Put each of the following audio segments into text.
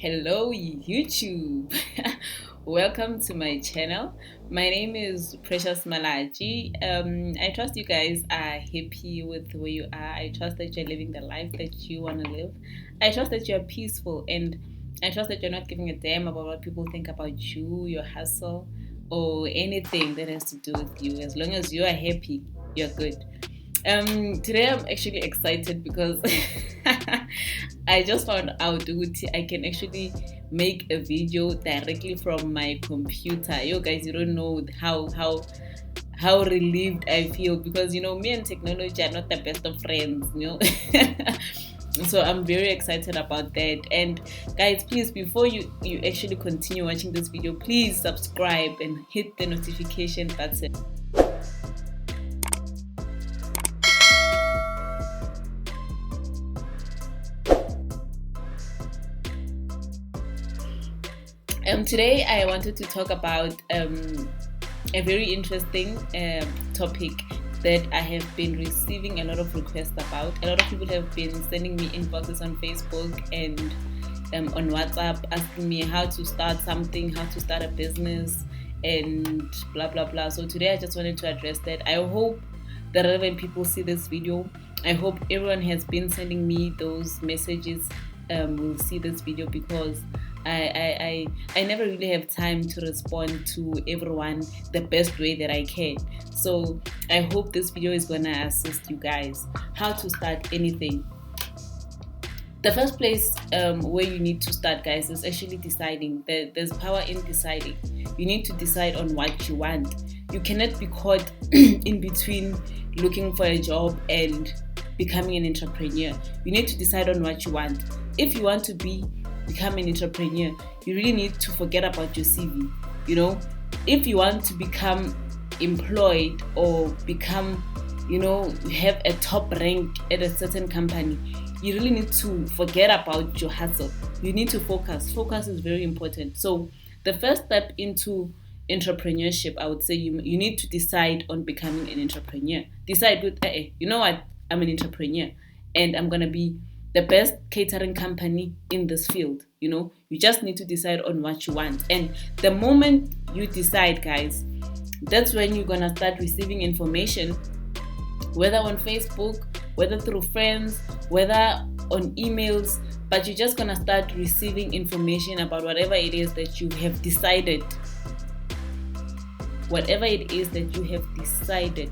Hello, YouTube. Welcome to my channel. My name is Precious Malachi. I trust you guys are happy with where you are. I trust that you're living the life that you want to live. I trust that you're peaceful, and I trust that you're not giving a damn about what people think about you, your hustle, or anything that has to do with you. As long as you are happy, you're good. Today I'm actually excited because I just found out that I can actually make a video directly from my computer. Yo guys, you don't know how relieved I feel because me and technology are not the best of friends. So I'm very excited about that. And guys, please, before you actually continue watching this video, please subscribe and hit the notification button. Today I wanted to talk about a very interesting topic that I have been receiving a lot of requests about. A lot of people have been sending me inboxes on Facebook and on WhatsApp asking me how to start something, how to start a business, and blah blah blah. So today I just wanted to address that. I hope the relevant people see this video. I hope everyone has been sending me those messages will see this video because I never really have time to respond to everyone the best way that I can. So I hope this video is gonna assist you guys how to start anything. The first place where you need to start, guys, is actually deciding. There's power in deciding. You need to decide on what you want. You cannot be caught in between looking for a job and becoming an entrepreneur. You need to decide on what you want. If you want to become an entrepreneur, you really need to forget about your CV. If you want to become employed or become, have a top rank at a certain company, you really need to forget about your hustle. You need to focus. Focus is very important. So the first step into entrepreneurship, I would say you need to decide on becoming an entrepreneur. Decide with, you know what, I'm an entrepreneur and I'm gonna be the best catering company in this field. You just need to decide on what you want. And the moment you decide, guys, that's when you're gonna start receiving information, whether on Facebook, whether through friends, whether on emails, but you're just gonna start receiving information about whatever it is that you have decided. Whatever it is that you have decided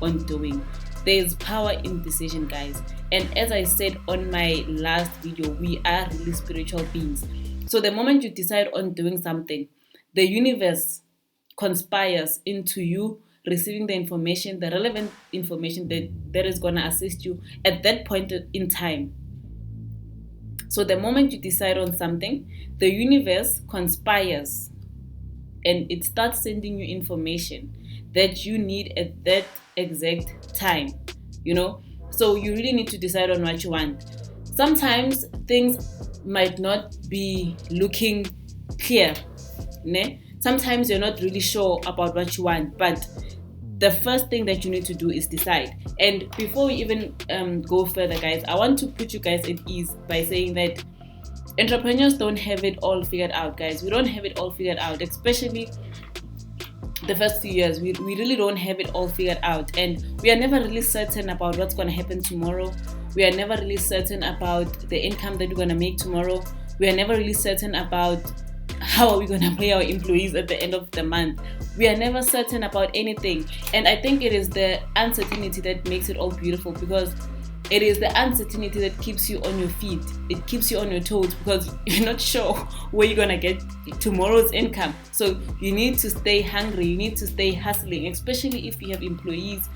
on doing. There's power in decision, guys. And as I said on my last video, we are really spiritual beings. So the moment you decide on doing something, the universe conspires into you receiving the information, the relevant information that is going to assist you at that point in time. So the moment you decide on something, the universe conspires and it starts sending you information that you need at that exact time. So you really need to decide on what you want. Sometimes things might not be looking clear, ne? Sometimes you're not really sure about what you want, but the first thing that you need to do is decide. And before we even go further, guys, I want to put you guys at ease by saying that entrepreneurs don't have it all figured out, guys. We don't have it all figured out, especially the first few years. We really don't have it all figured out, and we are never really certain about what's going to happen tomorrow. We are never really certain about the income that we're going to make tomorrow. We are never really certain about how are we going to pay our employees at the end of the month. We are never certain about anything, and I think it is the uncertainty that makes it all beautiful, because it is the uncertainty that keeps you on your feet. It keeps you on your toes because you're not sure where you're going to get tomorrow's income. So you need to stay hungry. You need to stay hustling, especially if you have employees,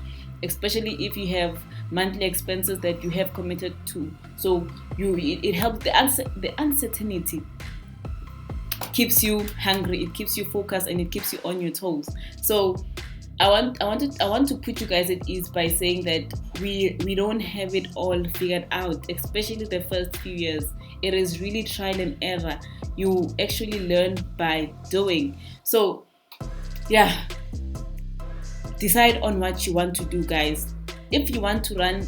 especially if you have monthly expenses that you have committed to. So it helps. The uncertainty keeps you hungry. It keeps you focused and it keeps you on your toes. So I want to put you guys at ease by saying that we don't have it all figured out, especially the first few years. It is really trial and error. You actually learn by doing. So yeah, decide on what you want to do, guys. If you want to run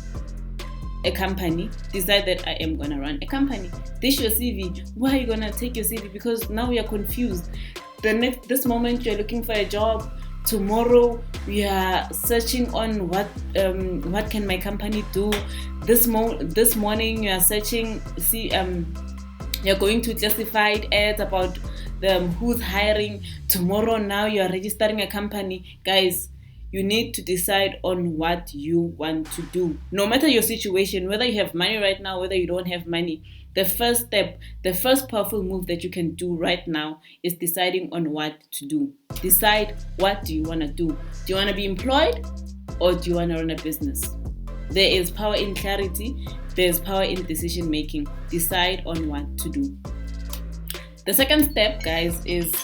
a company, decide that I am gonna run a company. Dish your CV. Why are you gonna take your CV? Because now we are confused. This moment you're looking for a job. Tomorrow we are searching on what can my company do. This morning you are searching. You're going to classified ads about who's hiring. Tomorrow now you are registering a company, guys. You need to decide on what you want to do. No matter your situation, whether you have money right now, whether you don't have money, the first step, the first powerful move that you can do right now is deciding on what to do. Decide, what do you want to do? Do you want to be employed or do you want to run a business? There is power in clarity. There's power in decision making. Decide on what to do. The second step, guys, is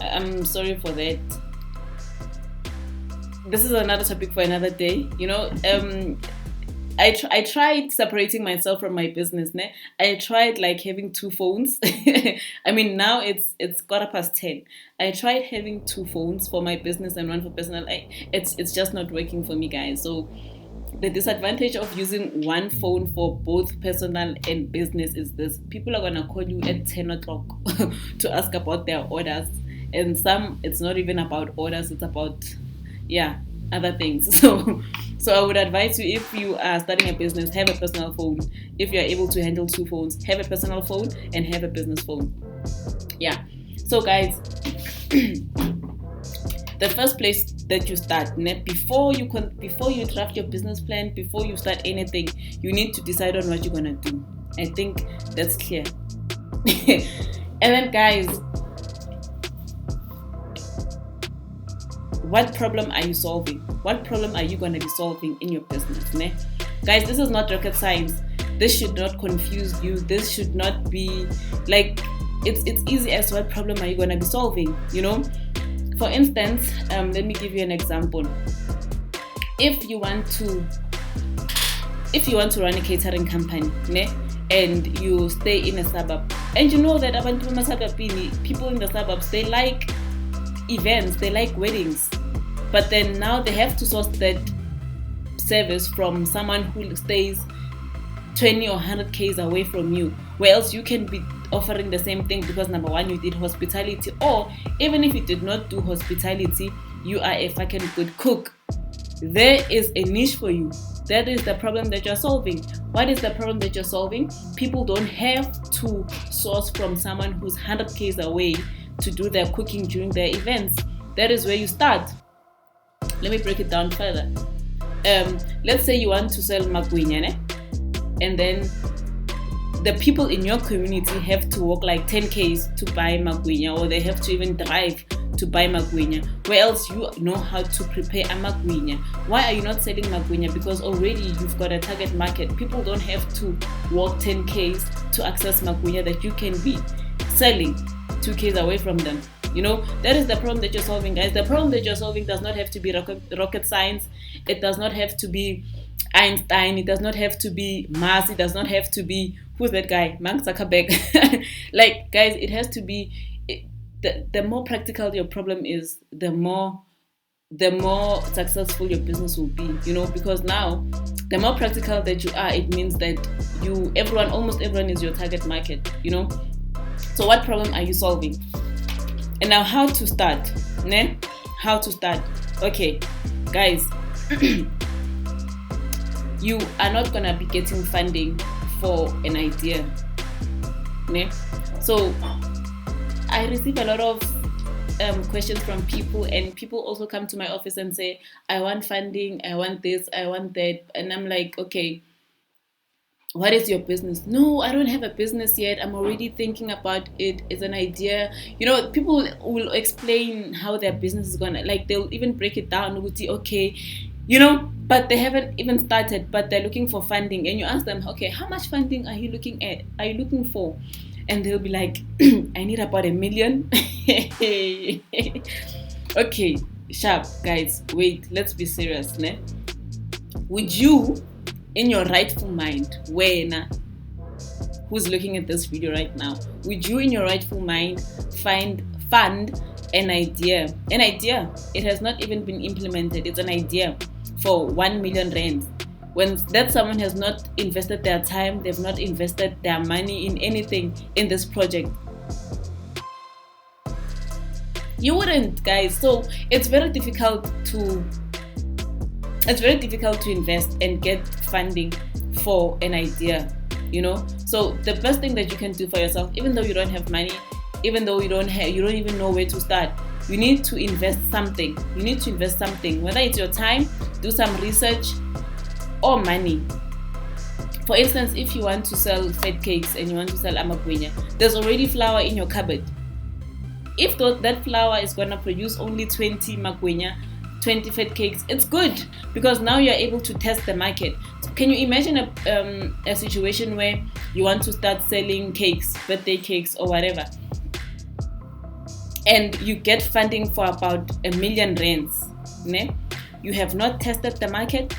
I'm sorry for that. This is another topic for another day. I tried separating myself from my business. I tried like having two phones. I mean, now it's 10:15. I tried having two phones for my business and one for personal. It's just not working for me, guys. So the disadvantage of using one phone for both personal and business is this: people are gonna call you at 10 o'clock to ask about their orders, and it's not even about orders, it's about other things. So I would advise you, if you are starting a business, have a personal phone. If you are able to handle two phones, have a personal phone and have a business phone. So guys, the first place that you start, before you draft your business plan, before you start anything, you need to decide on what you're gonna do. I think that's clear. And then, guys, what problem are you solving? What problem are you going to be solving in your business? Guys, this is not rocket science. This should not confuse you. This should not be like, it's easy as what problem are you going to be solving, For instance, let me give you an example. If you want to run a catering company, and you stay in a suburb, and you know that people in the suburbs, they like events, they like weddings, but then now they have to source that service from someone who stays 20 or 100 k's away from you, where else you can be offering the same thing, because number one, you did hospitality, or even if you did not do hospitality, you are a fucking good cook. There is a niche for you. That is the problem that you're solving. What is the problem that you're solving? People don't have to source from someone who's 100 k's away to do their cooking during their events. That is where you start. Let me break it down further. Let's say you want to sell magwinya, and then the people in your community have to walk like 10 k's to buy magwinya, or they have to even drive to buy magwinya. Where else you know how to prepare a magwinya? Why are you not selling magwinya? Because already you've got a target market. People don't have to walk 10 k's to access magwinya that you can be selling 2 k's away from them. That is the problem that you're solving, guys. The problem that you're solving does not have to be rocket science. It does not have to be Einstein. It does not have to be Mars. It does not have to be, who's that guy? Mark Zuckerberg. Like, guys, it has to be, the more practical your problem is, the more successful your business will be, because now the more practical that you are, it means that almost everyone is your target market, So what problem are you solving? And now how to start, How to start. Okay, guys, you are not gonna be getting funding for an idea, So I receive a lot of questions from people, and people also come to my office and say, I want funding, I want this, I want that, and I'm like, okay, what is your business? No, I don't have a business yet. I'm already thinking about it. It's an idea. People will explain how their business is gonna, like, they'll even break it down. Okay, but they haven't even started, but they're looking for funding. And you ask them, okay, how much funding are you looking for? And they'll be like, I need about 1 million. Okay, sharp, guys. Wait, let's be serious, Would you, in your rightful mind, who's looking at this video right now, would you in your rightful mind fund an idea. It has not even been implemented. It's an idea for 1 million rands. When that someone has not invested their time, they've not invested their money in anything in this project. You wouldn't, guys. So it's very difficult to invest and get funding for an idea, So the best thing that you can do for yourself, even though you don't have money, even though you don't even know where to start, you need to invest something. Whether it's your time, do some research, or money. For instance, if you want to sell fat cakes and you want to sell amagwinya, there's already flour in your cupboard. If that flour is going to produce only 20 magwinya, 20 fat cakes, it's good, because now you're able to test the market. Can you imagine a situation where you want to start selling cakes, birthday cakes or whatever, and you get funding for about 1 million rands? You have not tested the market.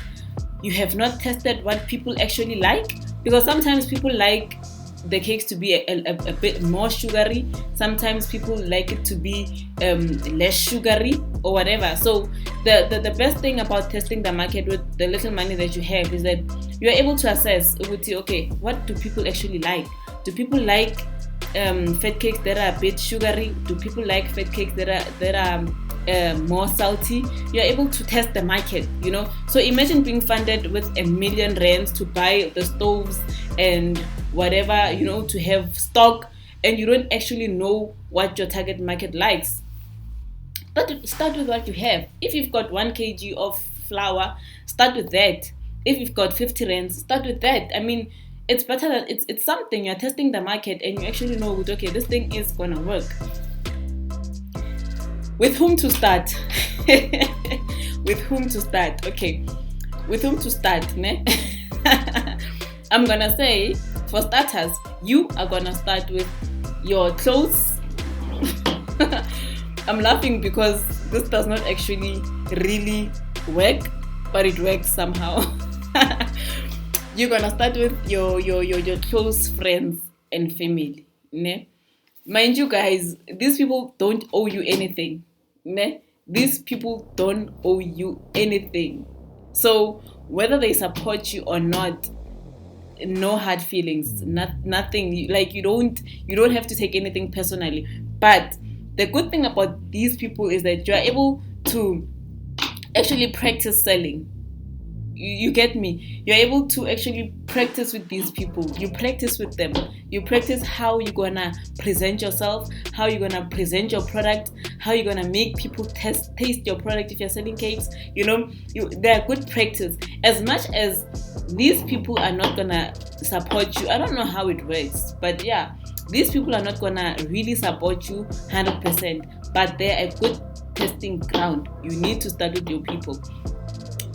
You have not tested what people actually like, because sometimes people like the cakes to be a bit more sugary. Sometimes people like it to be less sugary or whatever. So the best thing about testing the market with the little money that you have is that you're able to assess, okay, what do people actually like? Do people like fat cakes that are a bit sugary? Do people like fat cakes that are more salty? You're able to test the market, So imagine being funded with 1 million rands to buy the stoves and whatever, to have stock, and you don't actually know what your target market likes. But start with what you have. If you've got 1 kg of flour, start with that. If you've got 50 rands, start with that. I mean, it's better that it's something. You're testing the market and you actually know, okay, this thing is gonna work. With whom to start? With whom to start? Okay. With whom to start, ne? I'm gonna say, for starters, you are gonna start with your clothes. I'm laughing because this does not actually really work, but it works somehow. You're gonna start with your close friends and family, ne? Mind you, guys, these people don't owe you anything, ne? These people don't owe you anything. So whether they support you or not, no hard feelings, nothing. Like you don't have to take anything personally. But the good thing about these people is that you are able to actually practice selling. You get me? You're able to actually practice with these people. You practice with them. You practice how you're gonna present yourself, how you're gonna present your product, how you're gonna make people taste your product if you're selling cakes. They're good practice. As much as these people are not gonna support you, I don't know how it works, but yeah, these people are not gonna really support you 100%, but they're a good testing ground. You need to start with your people,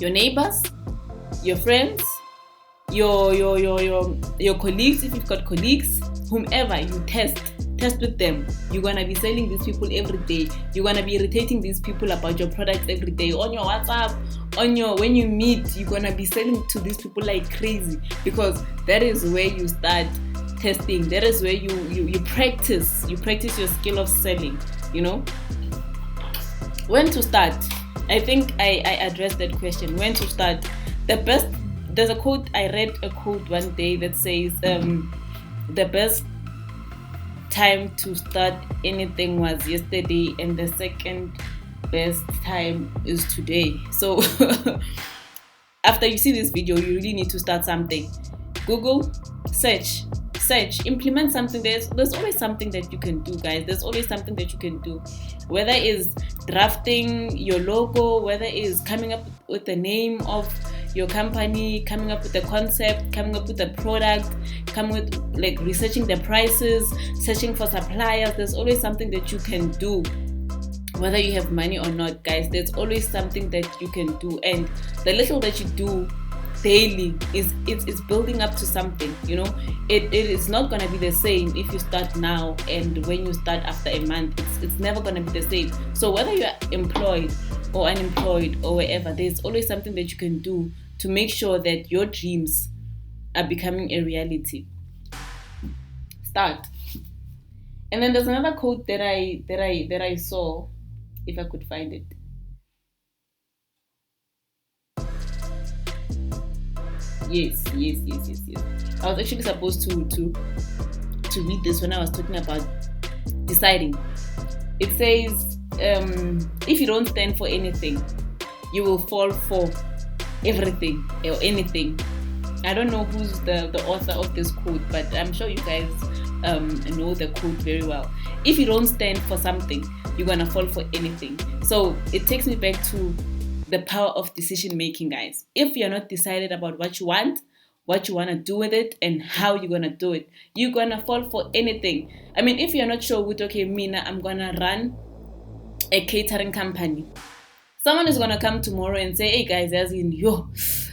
your neighbors, your friends, your colleagues. If you've got colleagues, whomever, you test with them. You're gonna be selling these people every day. You're gonna be irritating these people about your products every day on your WhatsApp, when you meet. You're gonna be selling to these people like crazy, because that is where you start testing. That is where you practice your skill of selling. When to start? I think I addressed that question. When to start? There's a quote. I read a quote one day that says the best time to start anything was yesterday, and the second best time is today. So after you see this video, you really need to start something. Google, search, implement something. There's always something that you can do, guys. There's always something that you can do, whether it's drafting your logo, whether it's coming up with the name of your company, coming up with the concept, coming up with the product, coming with like researching the prices, searching for suppliers. There's always something that you can do, whether you have money or not, guys. There's always something that you can do, and the little that you do daily is building up to something. It is not going to be the same if you start now and when you start after a month. It's never going to be the same. So whether you're employed or unemployed or wherever, there's always something that you can do to make sure that your dreams are becoming a reality. Start. And then there's another quote that I saw, if I could find it. Yes. I was actually supposed to read this when I was talking about deciding. It says, if you don't stand for anything, you will fall for everything or anything. I don't know who's the author of this quote, but I'm sure you guys know the quote very well. If you don't stand for something, you're gonna fall for anything. So it takes me back to the power of decision making, guys. If you're not decided about what you want, what you want to do with it, and how you're gonna do it, you're gonna fall for anything. I mean, if you're not sure with, okay, Mina, I'm gonna run a catering company. Someone is gonna come tomorrow and say, hey guys, as in,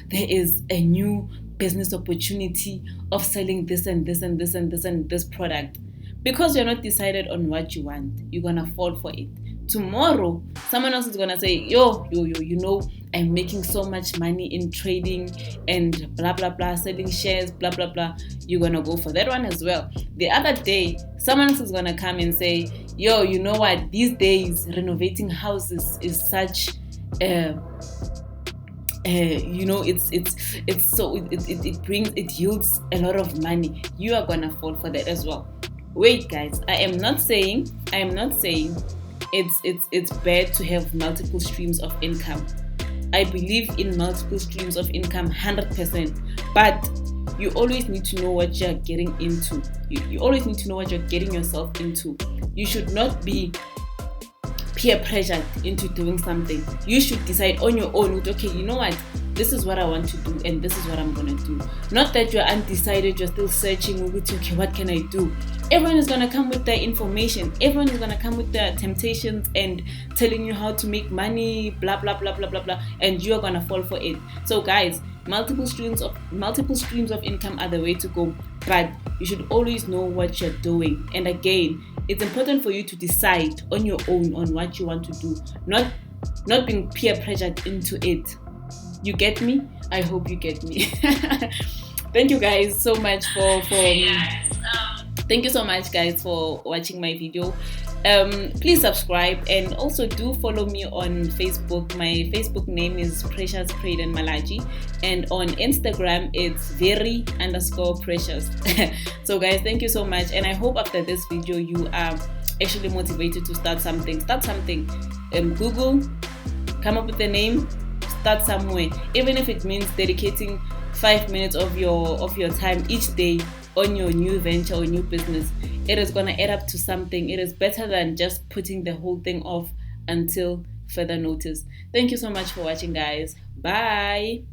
there is a new business opportunity of selling this and this and this and this and this product. Because you're not decided on what you want, you're gonna fall for it. Tomorrow, someone else is gonna say, I'm making so much money in trading and blah blah blah, selling shares, blah blah blah. You're gonna go for that one as well. The other day, someone else is gonna come and say, you know what? These days, renovating houses is such it yields a lot of money. You are gonna fall for that as well. Wait, guys, I am not saying it's bad to have multiple streams of income. I believe in multiple streams of income 100%, but you always need to know what you're getting into. You always need to know what you're getting yourself into. You should not be peer pressured into doing something. You should decide on your own, okay, you know what, this is what I want to do and this is what I'm gonna do. Not that you're undecided, you're still searching, okay, what can I do? Everyone is gonna come with their information. Everyone is gonna come with their temptations and telling you how to make money, blah blah blah blah blah blah, and you're gonna fall for it. So guys, multiple streams of income are the way to go, but you should always know what you're doing. And again, it's important for you to decide on your own on what you want to do, not being peer pressured into it. You get me? I hope you get me. Thank you guys so much thank you so much guys for watching my video. Please subscribe and also do follow me on Facebook. My Facebook name is Precious Prayden Malaji, and on Instagram it's very_precious. So guys, thank you so much, and I hope after this video you are actually motivated to start something. Google, come up with a name, start somewhere, even if it means dedicating 5 minutes of your time each day on your new venture or new business. It is going to add up to something. It is better than just putting the whole thing off until further notice. Thank you so much for watching, guys. Bye.